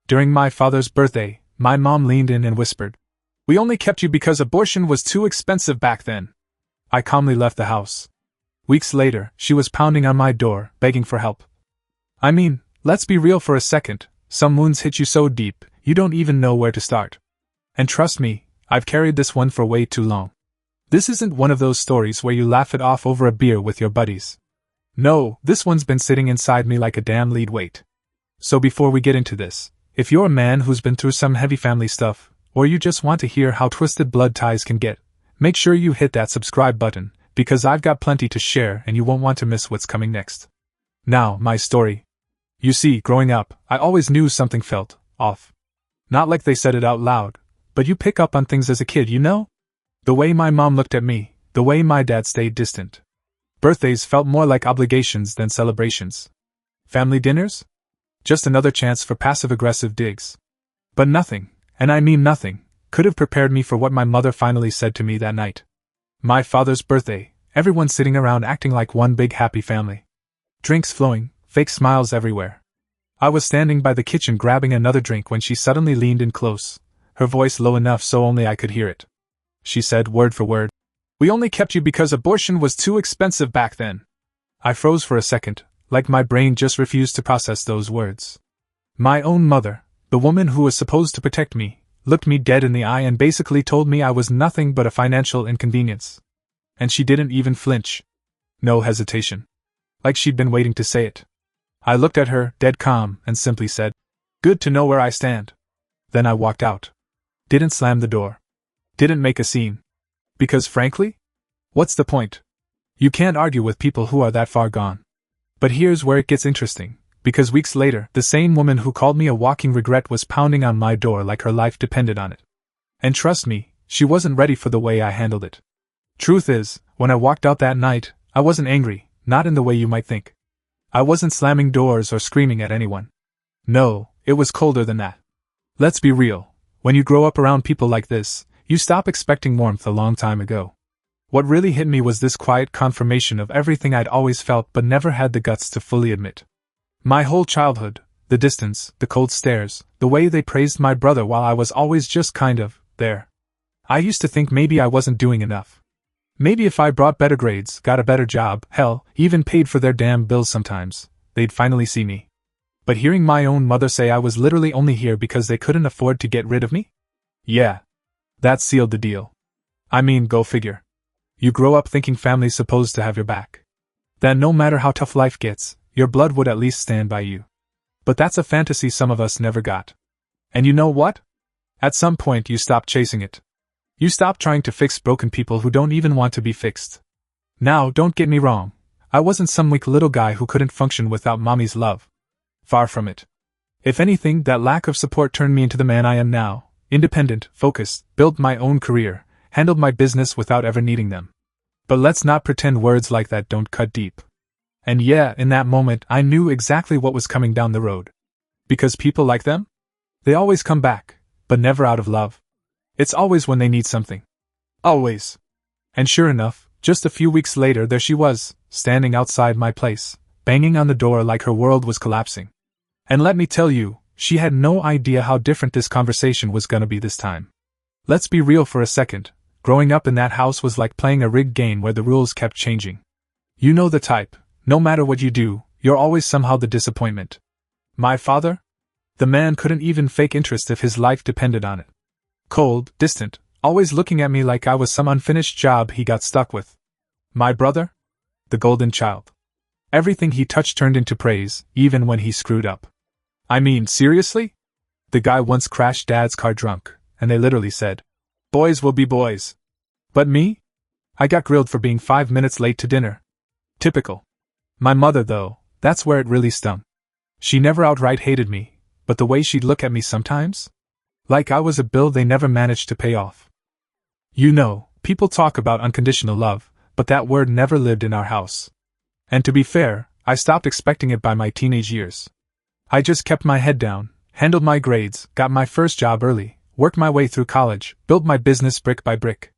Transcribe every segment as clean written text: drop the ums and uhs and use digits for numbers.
During my father's birthday, my mom leaned in and whispered, "We only kept you because abortion was too expensive back then." I calmly left the house. Weeks later, she was pounding on my door, begging for help. I mean, let's be real for a second, some wounds hit you so deep, you don't even know where to start. And trust me, I've carried this one for way too long. This isn't one of those stories where you laugh it off over a beer with your buddies. No, this one's been sitting inside me like a damn lead weight. So before we get into this, if you're a man who's been through some heavy family stuff, or you just want to hear how twisted blood ties can get, make sure you hit that subscribe button, because I've got plenty to share and you won't want to miss what's coming next. Now, my story. You see, growing up, I always knew something felt off. Not like they said it out loud, but you pick up on things as a kid, you know? The way my mom looked at me, the way my dad stayed distant. Birthdays felt more like obligations than celebrations. Family dinners? Just another chance for passive-aggressive digs. But nothing, and I mean nothing, could have prepared me for what my mother finally said to me that night. My father's birthday, everyone sitting around acting like one big happy family. Drinks flowing, fake smiles everywhere. I was standing by the kitchen grabbing another drink when she suddenly leaned in close, her voice low enough so only I could hear it. She said, word for word, "We only kept you because abortion was too expensive back then." I froze for a second, like my brain just refused to process those words. My own mother, the woman who was supposed to protect me, looked me dead in the eye and basically told me I was nothing but a financial inconvenience. And she didn't even flinch. No hesitation. Like she'd been waiting to say it. I looked at her, dead calm, and simply said, "Good to know where I stand." Then I walked out. Didn't slam the door. Didn't make a scene. Because frankly? What's the point? You can't argue with people who are that far gone. But here's where it gets interesting, because weeks later, the same woman who called me a walking regret was pounding on my door like her life depended on it. And trust me, she wasn't ready for the way I handled it. Truth is, when I walked out that night, I wasn't angry, not in the way you might think. I wasn't slamming doors or screaming at anyone. No, it was colder than that. Let's be real, when you grow up around people like this, you stop expecting warmth a long time ago. What really hit me was this quiet confirmation of everything I'd always felt but never had the guts to fully admit. My whole childhood, the distance, the cold stares, the way they praised my brother while I was always just kind of there. I used to think maybe I wasn't doing enough. Maybe if I brought better grades, got a better job, hell, even paid for their damn bills sometimes, they'd finally see me. But hearing my own mother say I was literally only here because they couldn't afford to get rid of me? Yeah. That sealed the deal. I mean, go figure. You grow up thinking family's supposed to have your back. That no matter how tough life gets, your blood would at least stand by you. But that's a fantasy some of us never got. And you know what? At some point you stop chasing it. You stop trying to fix broken people who don't even want to be fixed. Now, don't get me wrong. I wasn't some weak little guy who couldn't function without mommy's love. Far from it. If anything, that lack of support turned me into the man I am now. Independent, focused, built my own career, handled my business without ever needing them. But let's not pretend words like that don't cut deep. And yeah, in that moment, I knew exactly what was coming down the road. Because people like them? They always come back, but never out of love. It's always when they need something. Always. And sure enough, just a few weeks later there she was, standing outside my place, banging on the door like her world was collapsing. And let me tell you, she had no idea how different this conversation was gonna be this time. Let's be real for a second. Growing up in that house was like playing a rigged game where the rules kept changing. You know the type. No matter what you do, you're always somehow the disappointment. My father? The man couldn't even fake interest if his life depended on it. Cold, distant, always looking at me like I was some unfinished job he got stuck with. My brother? The golden child. Everything he touched turned into praise, even when he screwed up. I mean, seriously? The guy once crashed Dad's car drunk, and they literally said, "Boys will be boys." But me? I got grilled for being 5 minutes late to dinner. Typical. My mother, though, that's where it really stung. She never outright hated me, but the way she'd look at me sometimes? Like I was a bill they never managed to pay off. You know, people talk about unconditional love, but that word never lived in our house. And to be fair, I stopped expecting it by my teenage years. I just kept my head down, handled my grades, got my first job early, worked my way through college, built my business brick by brick.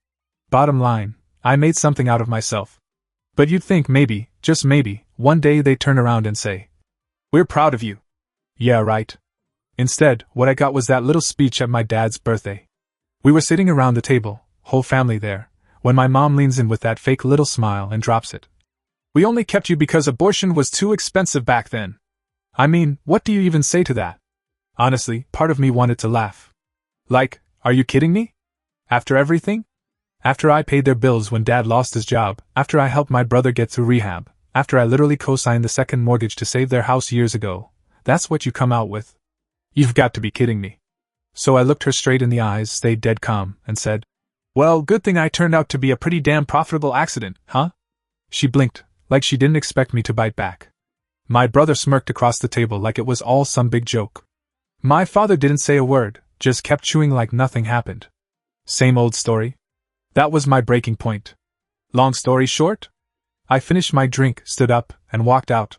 Bottom line, I made something out of myself. But you'd think maybe, just maybe, one day they'd turn around and say, "We're proud of you." Yeah, right. Instead, what I got was that little speech at my dad's birthday. We were sitting around the table, whole family there, when my mom leans in with that fake little smile and drops it. We only kept you because abortion was too expensive back then. I mean, what do you even say to that? Honestly, part of me wanted to laugh. Like, are you kidding me? After everything? After I paid their bills when Dad lost his job, after I helped my brother get through rehab, after I literally co-signed the second mortgage to save their house years ago, that's what you come out with? You've got to be kidding me. So I looked her straight in the eyes, stayed dead calm, and said, "Well, good thing I turned out to be a pretty damn profitable accident, huh?" She blinked, like she didn't expect me to bite back. My brother smirked across the table like it was all some big joke. My father didn't say a word, just kept chewing like nothing happened. Same old story. That was my breaking point. Long story short? I finished my drink, stood up, and walked out.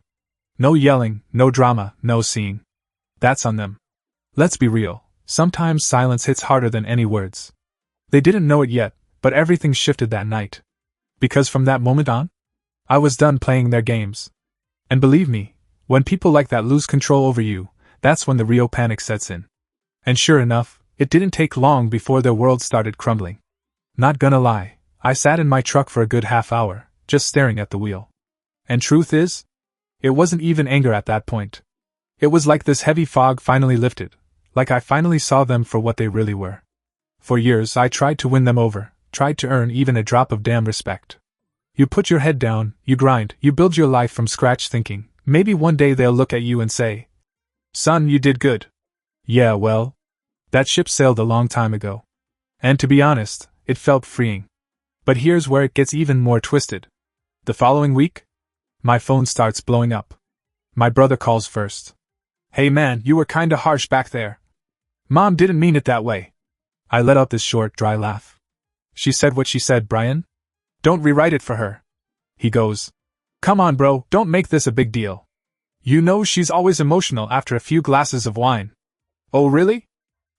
No yelling, no drama, no scene. That's on them. Let's be real, sometimes silence hits harder than any words. They didn't know it yet, but everything shifted that night. Because from that moment on, I was done playing their games. And believe me, when people like that lose control over you, that's when the real panic sets in. And sure enough, it didn't take long before their world started crumbling. Not gonna lie, I sat in my truck for a good half hour, just staring at the wheel. And truth is, it wasn't even anger at that point. It was like this heavy fog finally lifted, like I finally saw them for what they really were. For years I tried to win them over, tried to earn even a drop of damn respect. You put your head down, you grind, you build your life from scratch thinking, maybe one day they'll look at you and say, "Son, you did good." Yeah, well, that ship sailed a long time ago. And to be honest, it felt freeing. But here's where it gets even more twisted. The following week, my phone starts blowing up. My brother calls first. "Hey man, you were kinda harsh back there." "Mom didn't mean it that way." I let out this short, dry laugh. "She said what she said, Brian. Don't rewrite it for her." He goes, "Come on bro, don't make this a big deal. You know she's always emotional after a few glasses of wine." "Oh really?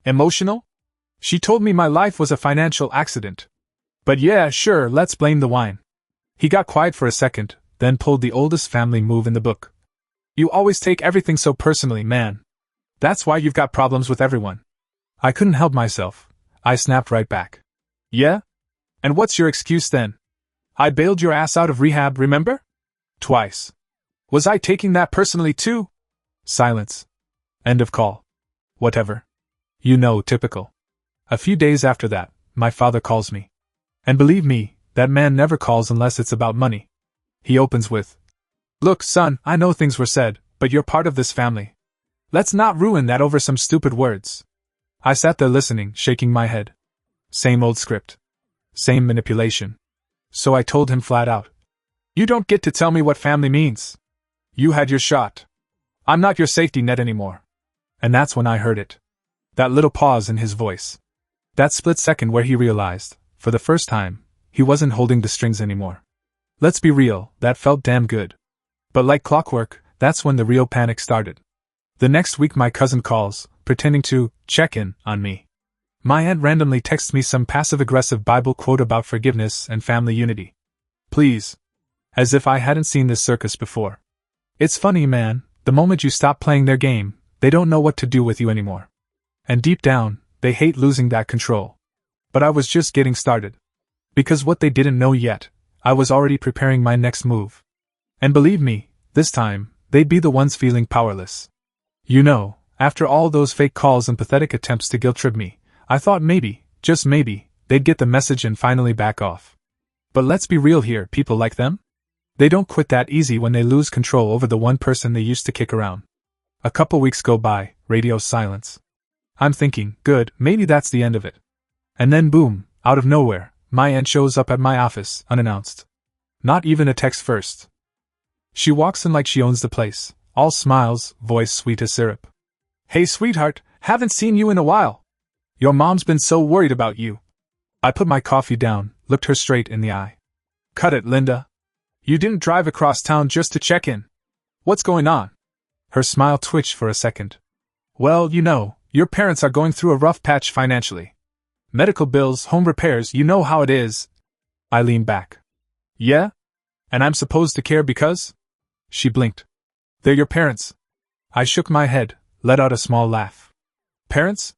Emotional? She told me my life was a financial accident. But yeah, sure, let's blame the wine." He got quiet for a second, then pulled the oldest family move in the book. "You always take everything so personally, man. That's why you've got problems with everyone." I couldn't help myself. I snapped right back. "Yeah? And what's your excuse then? I bailed your ass out of rehab, remember? Twice. Was I taking that personally too?" Silence. End of call. Whatever. You know, typical. A few days after that, my father calls me. And believe me, that man never calls unless it's about money. He opens with, "Look, son, I know things were said, but you're part of this family. Let's not ruin that over some stupid words." I sat there listening, shaking my head. Same old script. Same manipulation. So I told him flat out, "You don't get to tell me what family means. You had your shot. I'm not your safety net anymore." And that's when I heard it. That little pause in his voice. That split second where he realized, for the first time, he wasn't holding the strings anymore. Let's be real, that felt damn good. But like clockwork, that's when the real panic started. The next week my cousin calls, pretending to check in on me. My aunt randomly texts me some passive-aggressive Bible quote about forgiveness and family unity. Please. As if I hadn't seen this circus before. It's funny, man, the moment you stop playing their game, they don't know what to do with you anymore. And deep down, they hate losing that control. But I was just getting started. Because what they didn't know yet, I was already preparing my next move. And believe me, this time, they'd be the ones feeling powerless. You know, after all those fake calls and pathetic attempts to guilt-trip me, I thought maybe, just maybe, they'd get the message and finally back off. But let's be real here, people like them? They don't quit that easy when they lose control over the one person they used to kick around. A couple weeks go by, radio silence. I'm thinking, good, maybe that's the end of it. And then boom, out of nowhere, my aunt shows up at my office, unannounced. Not even a text first. She walks in like she owns the place, all smiles, voice sweet as syrup. "Hey sweetheart, haven't seen you in a while. Your mom's been so worried about you." I put my coffee down, looked her straight in the eye. "Cut it, Linda. You didn't drive across town just to check in. What's going on?" Her smile twitched for a second. "Well, you know, your parents are going through a rough patch financially. Medical bills, home repairs, you know how it is." I leaned back. "Yeah? And I'm supposed to care because?" She blinked. "They're your parents." I shook my head, let out a small laugh. Parents?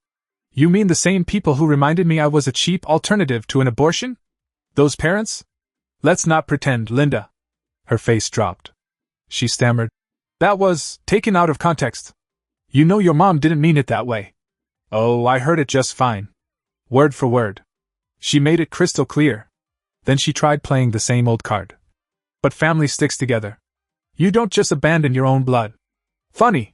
You mean the same people who reminded me I was a cheap alternative to an abortion? Those parents? Let's not pretend, Linda. Her face dropped. She stammered. That was taken out of context. You know your mom didn't mean it that way. Oh, I heard it just fine. Word for word. She made it crystal clear. Then she tried playing the same old card. But family sticks together. You don't just abandon your own blood. Funny.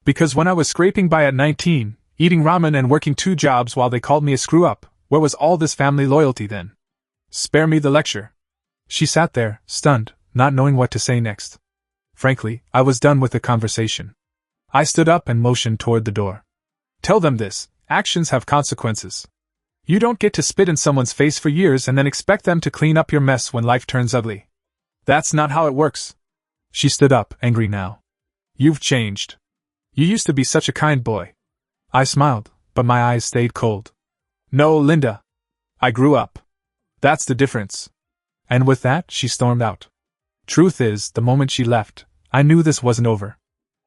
Because when I was scraping by at 19, eating ramen and working 2 jobs while they called me a screw-up, where was all this family loyalty then? Spare me the lecture. She sat there, stunned, not knowing what to say next. Frankly, I was done with the conversation. I stood up and motioned toward the door. Tell them this, actions have consequences. You don't get to spit in someone's face for years and then expect them to clean up your mess when life turns ugly. That's not how it works. She stood up, angry now. You've changed. You used to be such a kind boy. I smiled, but my eyes stayed cold. No, Linda. I grew up. That's the difference. And with that, she stormed out. Truth is, the moment she left, I knew this wasn't over.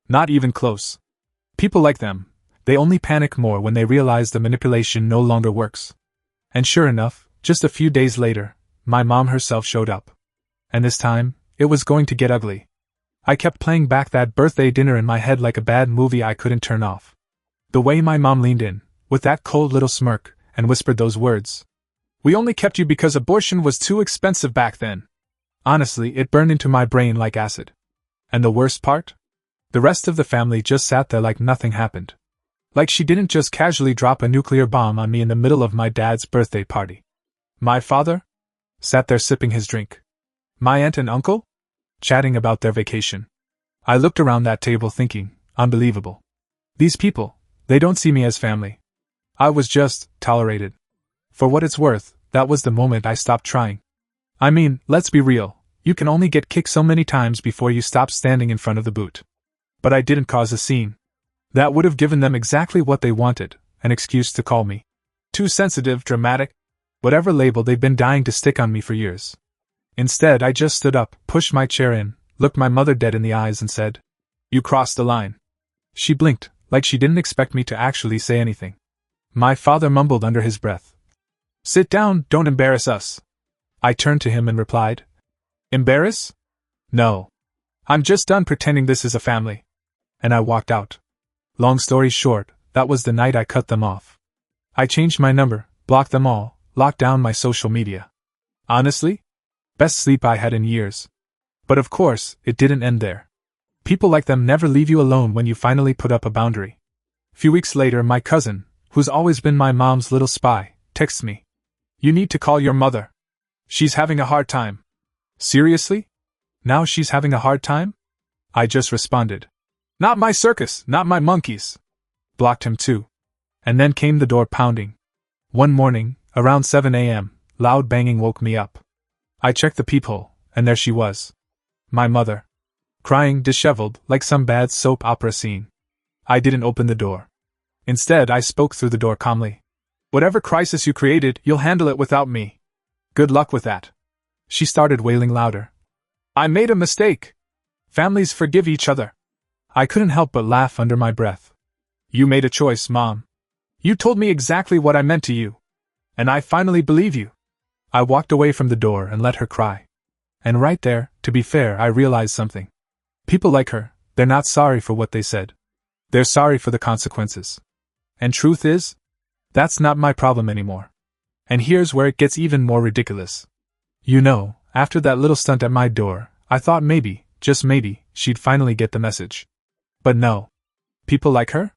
Not even close. People like them, they only panic more when they realize the manipulation no longer works. And sure enough, just a few days later, my mom herself showed up. And this time, it was going to get ugly. I kept playing back that birthday dinner in my head like a bad movie I couldn't turn off. The way my mom leaned in, with that cold little smirk, and whispered those words. We only kept you because abortion was too expensive back then. Honestly, it burned into my brain like acid. And the worst part? The rest of the family just sat there like nothing happened. Like she didn't just casually drop a nuclear bomb on me in the middle of my dad's birthday party. My father? Sat there sipping his drink. My aunt and uncle? Chatting about their vacation. I looked around that table thinking, unbelievable. These people, they don't see me as family. I was just tolerated. For what it's worth, that was the moment I stopped trying. I mean, let's be real, you can only get kicked so many times before you stop standing in front of the boot. But I didn't cause a scene. That would have given them exactly what they wanted, an excuse to call me too sensitive, dramatic, whatever label they've been dying to stick on me for years. Instead, I just stood up, pushed my chair in, looked my mother dead in the eyes and said, You crossed the line. She blinked, like she didn't expect me to actually say anything. My father mumbled under his breath. Sit down, don't embarrass us. I turned to him and replied, Embarrass? No. I'm just done pretending this is a family. And I walked out. Long story short, that was the night I cut them off. I changed my number, blocked them all, locked down my social media. Honestly? Best sleep I had in years. But of course, it didn't end there. People like them never leave you alone when you finally put up a boundary. Few weeks later, my cousin, who's always been my mom's little spy, texts me. You need to call your mother. She's having a hard time. Seriously? Now she's having a hard time? I just responded. Not my circus, not my monkeys. Blocked him too. And then came the door pounding. One morning, around 7 a.m., loud banging woke me up. I checked the peephole, and there she was. My mother. Crying, disheveled, like some bad soap opera scene. I didn't open the door. Instead, I spoke through the door calmly. Whatever crisis you created, you'll handle it without me. Good luck with that. She started wailing louder. I made a mistake. Families forgive each other. I couldn't help but laugh under my breath. You made a choice, Mom. You told me exactly what I meant to you. And I finally believe you. I walked away from the door and let her cry. And right there, to be fair, I realized something. People like her, they're not sorry for what they said. They're sorry for the consequences. And truth is, that's not my problem anymore. And here's where it gets even more ridiculous. You know, after that little stunt at my door, I thought maybe, just maybe, she'd finally get the message. But no. People like her?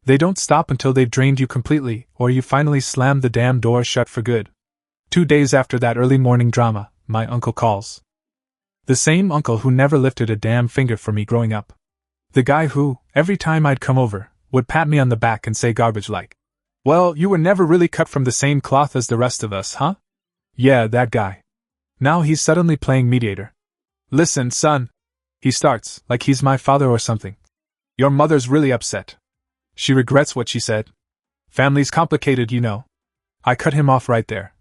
They don't stop until they've drained you completely, or you finally slam the damn door shut for good. 2 days after that early morning drama, my uncle calls. The same uncle who never lifted a damn finger for me growing up. The guy who, every time I'd come over, would pat me on the back and say garbage like, Well, you were never really cut from the same cloth as the rest of us, huh? Yeah, that guy. Now he's suddenly playing mediator. Listen, son. He starts, like he's my father or something. Your mother's really upset. She regrets what she said. Family's complicated, you know. I cut him off right there.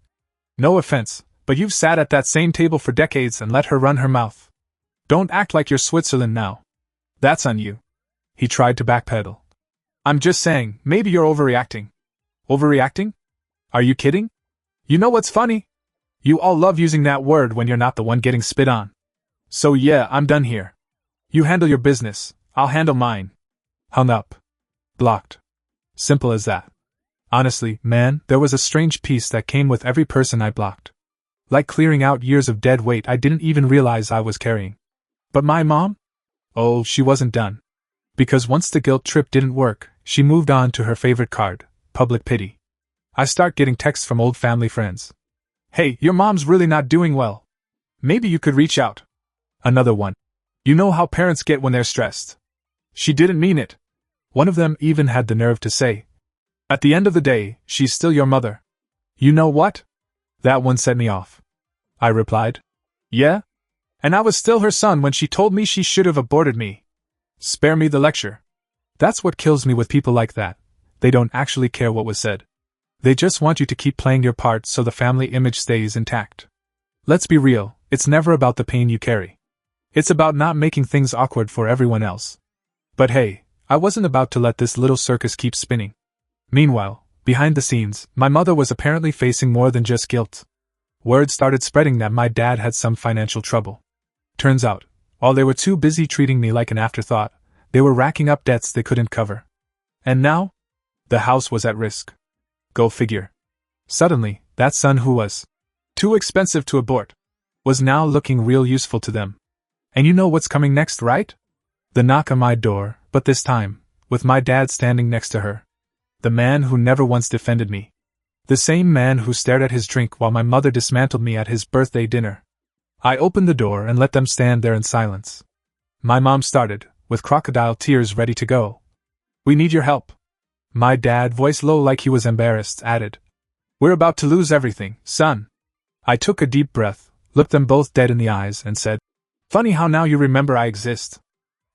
No offense, but you've sat at that same table for decades and let her run her mouth. Don't act like you're Switzerland now. That's on you. He tried to backpedal. I'm just saying, maybe you're overreacting. Overreacting? Are you kidding? You know what's funny? You all love using that word when you're not the one getting spit on. So yeah, I'm done here. You handle your business, I'll handle mine. Hung up. Blocked. Simple as that. Honestly, man, there was a strange peace that came with every person I blocked. Like clearing out years of dead weight I didn't even realize I was carrying. But my mom? Oh, she wasn't done. Because once the guilt trip didn't work, she moved on to her favorite card, public pity. I start getting texts from old family friends. Hey, your mom's really not doing well. Maybe you could reach out. Another one. You know how parents get when they're stressed. She didn't mean it. One of them even had the nerve to say, at the end of the day, she's still your mother. You know what? That one set me off. I replied, yeah? And I was still her son when she told me she should have aborted me. Spare me the lecture. That's what kills me with people like that. They don't actually care what was said. They just want you to keep playing your part so the family image stays intact. Let's be real, it's never about the pain you carry. It's about not making things awkward for everyone else. But hey, I wasn't about to let this little circus keep spinning. Meanwhile, behind the scenes, my mother was apparently facing more than just guilt. Word started spreading that my dad had some financial trouble. Turns out, while they were too busy treating me like an afterthought, they were racking up debts they couldn't cover. And now? The house was at risk. Go figure. Suddenly, that son who was too expensive to abort was now looking real useful to them. And you know what's coming next, right? The knock on my door, but this time, with my dad standing next to her. The man who never once defended me. The same man who stared at his drink while my mother dismantled me at his birthday dinner. I opened the door and let them stand there in silence. My mom started, with crocodile tears ready to go. We need your help. My dad, voice low like he was embarrassed, added, we're about to lose everything, son. I took a deep breath, looked them both dead in the eyes, and said, funny how now you remember I exist.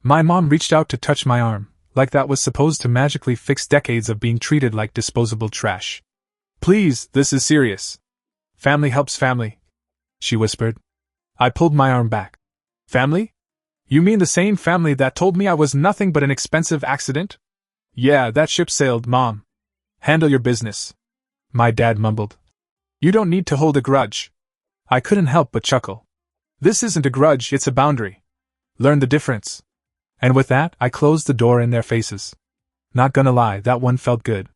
My mom reached out to touch my arm, like that was supposed to magically fix decades of being treated like disposable trash. Please, this is serious. Family helps family, she whispered. I pulled my arm back. Family? You mean the same family that told me I was nothing but an expensive accident? Yeah, that ship sailed, Mom. Handle your business. My dad mumbled. You don't need to hold a grudge. I couldn't help but chuckle. This isn't a grudge, it's a boundary. Learn the difference. And with that, I closed the door in their faces. Not gonna lie, that one felt good.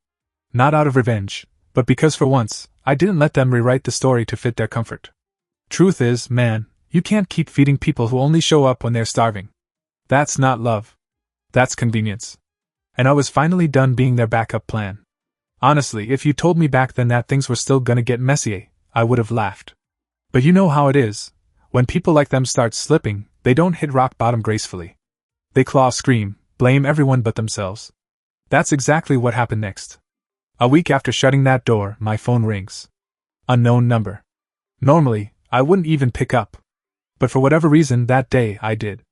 Not out of revenge, but because for once, I didn't let them rewrite the story to fit their comfort. Truth is, man, you can't keep feeding people who only show up when they're starving. That's not love. That's convenience. And I was finally done being their backup plan. Honestly, if you told me back then that things were still gonna get messy, I would have laughed. But you know how it is. When people like them start slipping, they don't hit rock bottom gracefully. They claw, scream, blame everyone but themselves. That's exactly what happened next. A week after shutting that door, my phone rings. Unknown number. Normally, I wouldn't even pick up. But for whatever reason that day I did.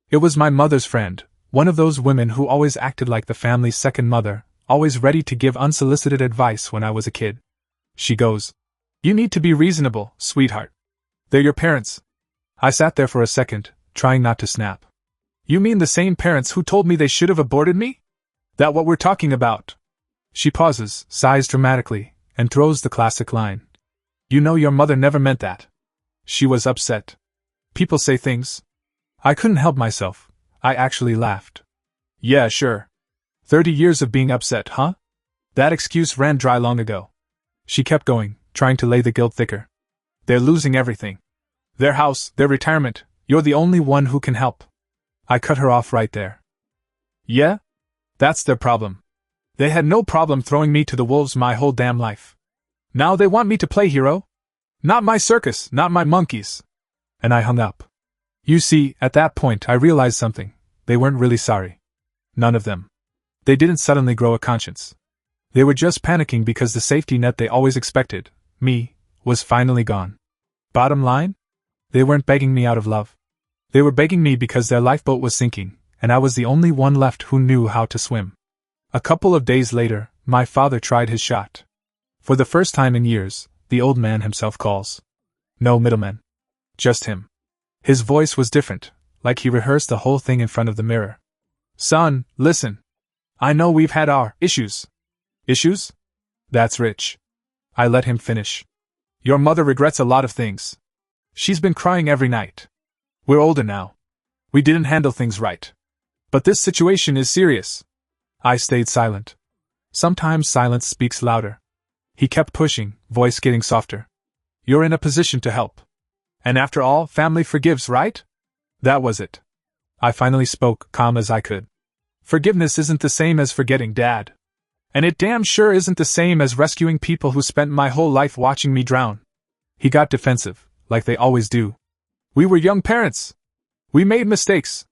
It was my mother's friend, one of those women who always acted like the family's second mother, always ready to give unsolicited advice when I was a kid. She goes, you need to be reasonable, sweetheart. They're your parents. I sat there for a second, trying not to snap. You mean the same parents who told me they should have aborted me? That what we're talking about? She pauses, sighs dramatically, and throws the classic line. You know your mother never meant that. She was upset. People say things. I couldn't help myself. I actually laughed. Yeah, sure. 30 years of being upset, huh? That excuse ran dry long ago. She kept going, trying to lay the guilt thicker. They're losing everything. Their house, their retirement, you're the only one who can help. I cut her off right there. Yeah? That's their problem. They had no problem throwing me to the wolves my whole damn life. Now they want me to play hero? Not my circus, not my monkeys. And I hung up. You see, at that point I realized something. They weren't really sorry. None of them. They didn't suddenly grow a conscience. They were just panicking because the safety net they always expected, me, was finally gone. Bottom line? They weren't begging me out of love. They were begging me because their lifeboat was sinking, and I was the only one left who knew how to swim. A couple of days later, my father tried his shot. For the first time in years, the old man himself calls. No middleman. Just him. His voice was different, like he rehearsed the whole thing in front of the mirror. Son, listen. I know we've had our issues. Issues? That's rich. I let him finish. Your mother regrets a lot of things. She's been crying every night. We're older now. We didn't handle things right. But this situation is serious. I stayed silent. Sometimes silence speaks louder. He kept pushing, voice getting softer. You're in a position to help. And after all, family forgives, right? That was it. I finally spoke, calm as I could. Forgiveness isn't the same as forgetting, Dad. And it damn sure isn't the same as rescuing people who spent my whole life watching me drown. He got defensive, like they always do. We were young parents. We made mistakes.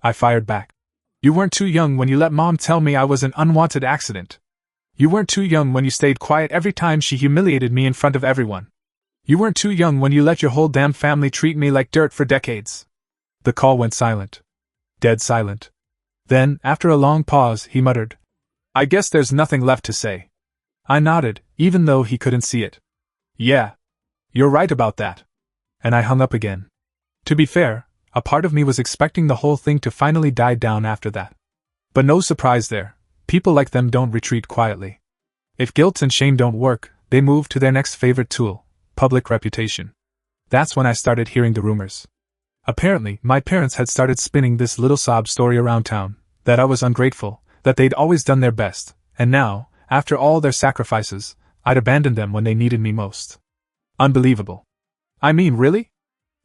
I fired back. You weren't too young when you let Mom tell me I was an unwanted accident. You weren't too young when you stayed quiet every time she humiliated me in front of everyone. You weren't too young when you let your whole damn family treat me like dirt for decades. The call went silent. Dead silent. Then, after a long pause, he muttered, I guess there's nothing left to say. I nodded, even though he couldn't see it. Yeah. You're right about that. And I hung up again. To be fair, a part of me was expecting the whole thing to finally die down after that. But no surprise there. People like them don't retreat quietly. If guilt and shame don't work, they move to their next favorite tool, public reputation. That's when I started hearing the rumors. Apparently, my parents had started spinning this little sob story around town, that I was ungrateful, that they'd always done their best, and now, after all their sacrifices, I'd abandoned them when they needed me most. Unbelievable. I mean, really?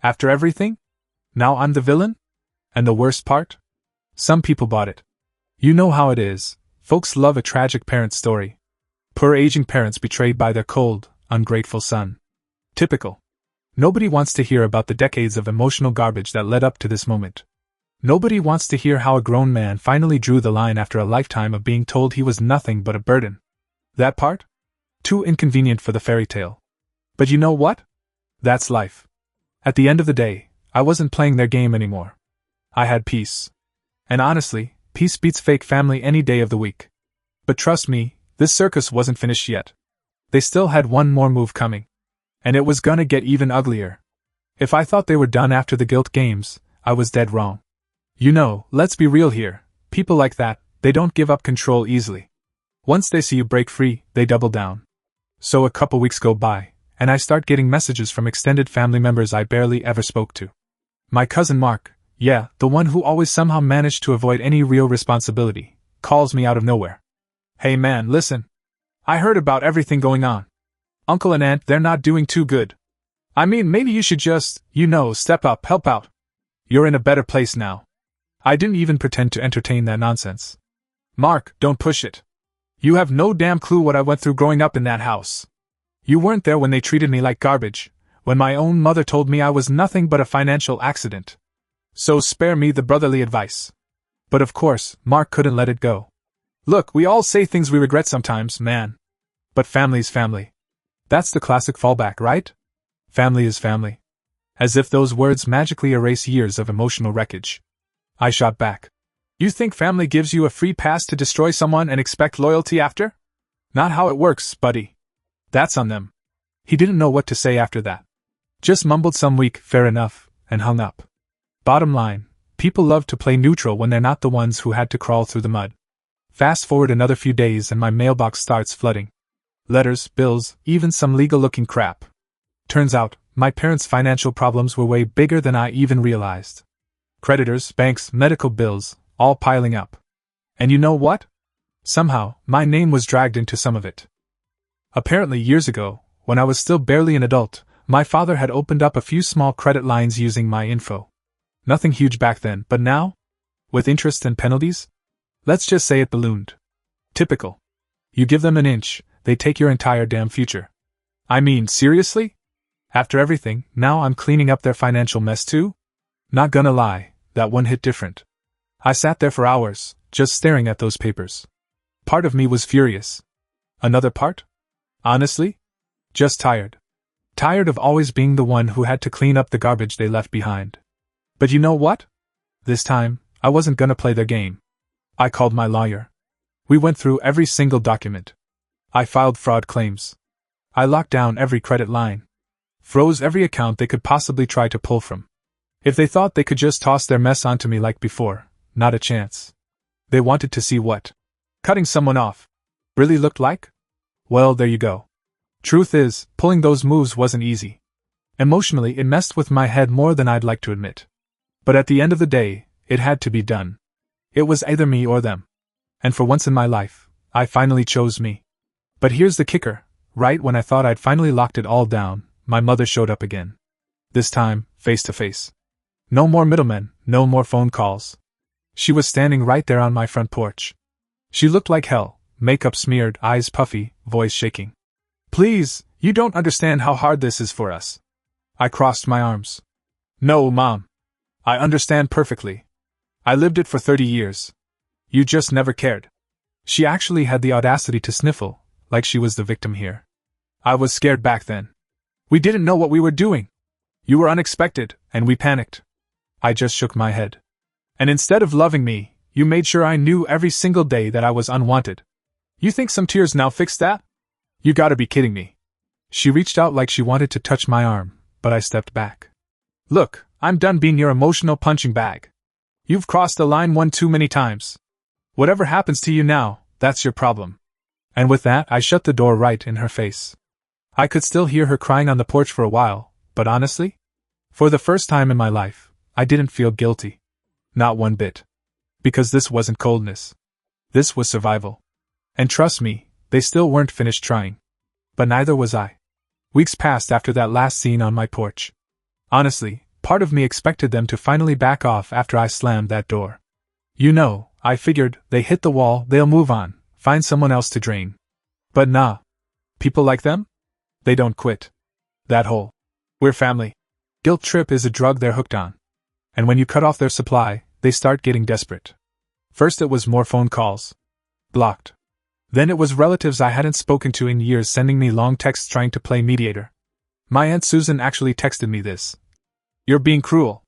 After everything? Now I'm the villain? And the worst part? Some people bought it. You know how it is. Folks love a tragic parent story. Poor aging parents betrayed by their cold, ungrateful son. Typical. Nobody wants to hear about the decades of emotional garbage that led up to this moment. Nobody wants to hear how a grown man finally drew the line after a lifetime of being told he was nothing but a burden. That part? Too inconvenient for the fairy tale. But you know what? That's life. At the end of the day, I wasn't playing their game anymore. I had peace. And honestly, peace beats fake family any day of the week. But trust me, this circus wasn't finished yet. They still had one more move coming. And it was gonna get even uglier. If I thought they were done after the guilt games, I was dead wrong. You know, let's be real here, people like that, they don't give up control easily. Once they see you break free, they double down. So a couple weeks go by, and I start getting messages from extended family members I barely ever spoke to. My cousin Mark, yeah, the one who always somehow managed to avoid any real responsibility, calls me out of nowhere. Hey man, listen. I heard about everything going on. Uncle and Aunt, they're not doing too good. I mean, maybe you should just, step up, help out. You're in a better place now. I didn't even pretend to entertain that nonsense. Mark, don't push it. You have no damn clue what I went through growing up in that house. You weren't there when they treated me like garbage, when my own mother told me I was nothing but a financial accident. So spare me the brotherly advice. But of course, Mark couldn't let it go. Look, we all say things we regret sometimes, man. But family's family. That's the classic fallback, right? Family is family. As if those words magically erase years of emotional wreckage. I shot back. You think family gives you a free pass to destroy someone and expect loyalty after? Not how it works, buddy. That's on them. He didn't know what to say after that. Just mumbled some weak, fair enough, and hung up. Bottom line, people love to play neutral when they're not the ones who had to crawl through the mud. Fast forward another few days and my mailbox starts flooding. Letters, bills, even some legal-looking crap. Turns out, my parents' financial problems were way bigger than I even realized. Creditors, banks, medical bills, all piling up. And you know what? Somehow, my name was dragged into some of it. Apparently years ago, when I was still barely an adult, my father had opened up a few small credit lines using my info. Nothing huge back then, but now? With interest and penalties? Let's just say it ballooned. Typical. You give them an inch, they take your entire damn future. I mean, seriously? After everything, now I'm cleaning up their financial mess too? Not gonna lie, that one hit different. I sat there for hours, just staring at those papers. Part of me was furious. Another part? Honestly? Just tired. Tired of always being the one who had to clean up the garbage they left behind. But you know what? This time, I wasn't gonna play their game. I called my lawyer. We went through every single document. I filed fraud claims. I locked down every credit line. Froze every account they could possibly try to pull from. If they thought they could just toss their mess onto me like before, not a chance. They wanted to see what Cutting someone off really looked like? Well, there you go. Truth is, pulling those moves wasn't easy. Emotionally, it messed with my head more than I'd like to admit. But at the end of the day, it had to be done. It was either me or them. And for once in my life, I finally chose me. But here's the kicker. Right when I thought I'd finally locked it all down, my mother showed up again. This time, face to face. No more middlemen, no more phone calls. She was standing right there on my front porch. She looked like hell, makeup smeared, eyes puffy, voice shaking. Please, you don't understand how hard this is for us. I crossed my arms. No, Mom. I understand perfectly. I lived it for 30 years. You just never cared. She actually had the audacity to sniffle, like she was the victim here. I was scared back then. We didn't know what we were doing. You were unexpected, and we panicked. I just shook my head. And instead of loving me, you made sure I knew every single day that I was unwanted. You think some tears now fix that? You gotta be kidding me. She reached out like she wanted to touch my arm, but I stepped back. Look, I'm done being your emotional punching bag. You've crossed the line one too many times. Whatever happens to you now, that's your problem. And with that, I shut the door right in her face. I could still hear her crying on the porch for a while, but honestly, for the first time in my life, I didn't feel guilty. Not one bit. Because this wasn't coldness. This was survival. And trust me, they still weren't finished trying. But neither was I. Weeks passed after that last scene on my porch. Honestly, part of me expected them to finally back off after I slammed that door. You know, I figured, they hit the wall, they'll move on, find someone else to drain. But nah. People like them? They don't quit. That whole "we're family" guilt trip is a drug they're hooked on. And when you cut off their supply, they start getting desperate. First it was more phone calls. Blocked. Then it was relatives I hadn't spoken to in years sending me long texts trying to play mediator. My Aunt Susan actually texted me this. You're being cruel.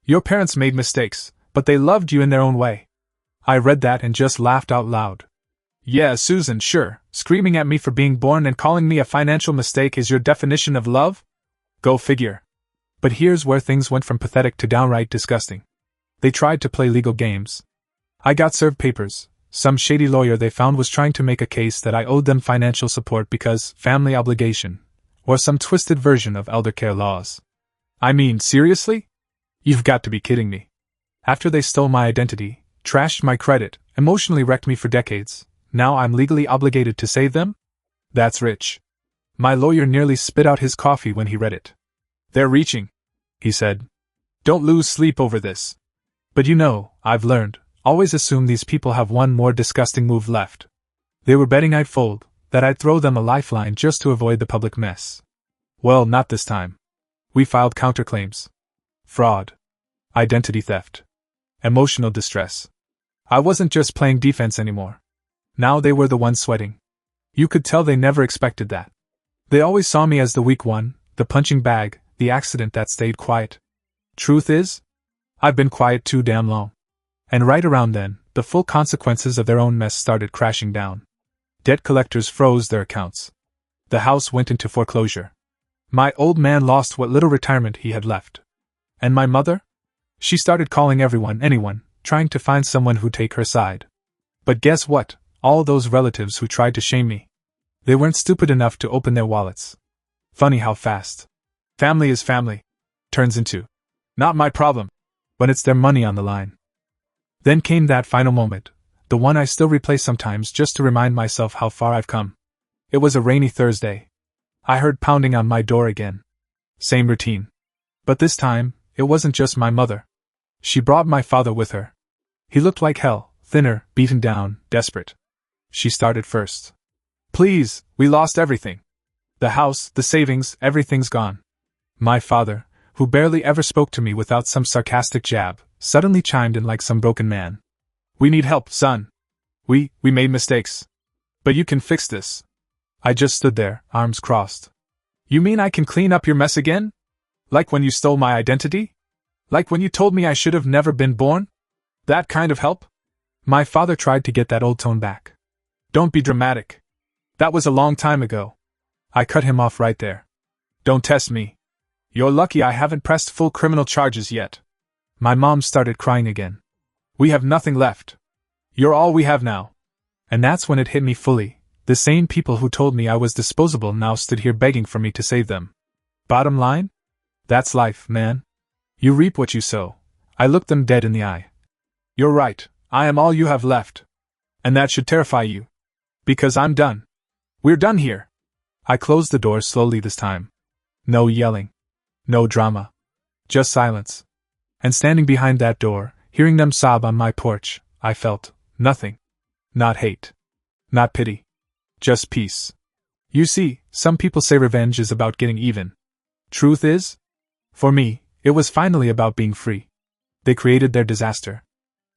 Your parents made mistakes, but they loved you in their own way. I read that and just laughed out loud. Yeah, Susan, sure, screaming at me for being born and calling me a financial mistake is your definition of love? Go figure. But here's where things went from pathetic to downright disgusting. They tried to play legal games. I got served papers. Some shady lawyer they found was trying to make a case that I owed them financial support because family obligation, or some twisted version of elder care laws. I mean, seriously? You've got to be kidding me. After they stole my identity, trashed my credit, emotionally wrecked me for decades, now I'm legally obligated to save them? That's rich. My lawyer nearly spit out his coffee when he read it. They're reaching, he said. Don't lose sleep over this. But you know, I've learned, always assume these people have one more disgusting move left. They were betting I'd fold, that I'd throw them a lifeline just to avoid the public mess. Well, not this time. We filed counterclaims. Fraud. Identity theft. Emotional distress. I wasn't just playing defense anymore. Now they were the ones sweating. You could tell they never expected that. They always saw me as the weak one, the punching bag, the accident that stayed quiet. Truth is, I've been quiet too damn long. And right around then, the full consequences of their own mess started crashing down. Debt collectors froze their accounts. The house went into foreclosure. My old man lost what little retirement he had left. And my mother? She started calling everyone, anyone, trying to find someone who'd take her side. But guess what? All those relatives who tried to shame me. They weren't stupid enough to open their wallets. Funny how fast family is family turns into not my problem when it's their money on the line. Then came that final moment, the one I still replay sometimes just to remind myself how far I've come. It was a rainy Thursday. I heard pounding on my door again. Same routine. But this time, it wasn't just my mother. She brought my father with her. He looked like hell, thinner, beaten down, desperate. She started first. Please, we lost everything. The house, the savings, everything's gone. My father, who barely ever spoke to me without some sarcastic jab, suddenly chimed in like some broken man. We need help, son. We made mistakes. But you can fix this. I just stood there, arms crossed. You mean I can clean up your mess again? Like when you stole my identity? Like when you told me I should have never been born? That kind of help? My father tried to get that old tone back. Don't be dramatic. That was a long time ago. I cut him off right there. Don't test me. You're lucky I haven't pressed full criminal charges yet. My mom started crying again. We have nothing left. You're all we have now. And that's when it hit me fully. The same people who told me I was disposable now stood here begging for me to save them. Bottom line? That's life, man. You reap what you sow. I looked them dead in the eye. You're right, I am all you have left. And that should terrify you. Because I'm done. We're done here. I closed the door slowly this time. No yelling. No drama. Just silence. And standing behind that door, hearing them sob on my porch, I felt nothing. Not hate. Not pity. Just peace. You see, some people say revenge is about getting even. Truth is? For me, it was finally about being free. They created their disaster.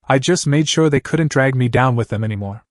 I just made sure they couldn't drag me down with them anymore.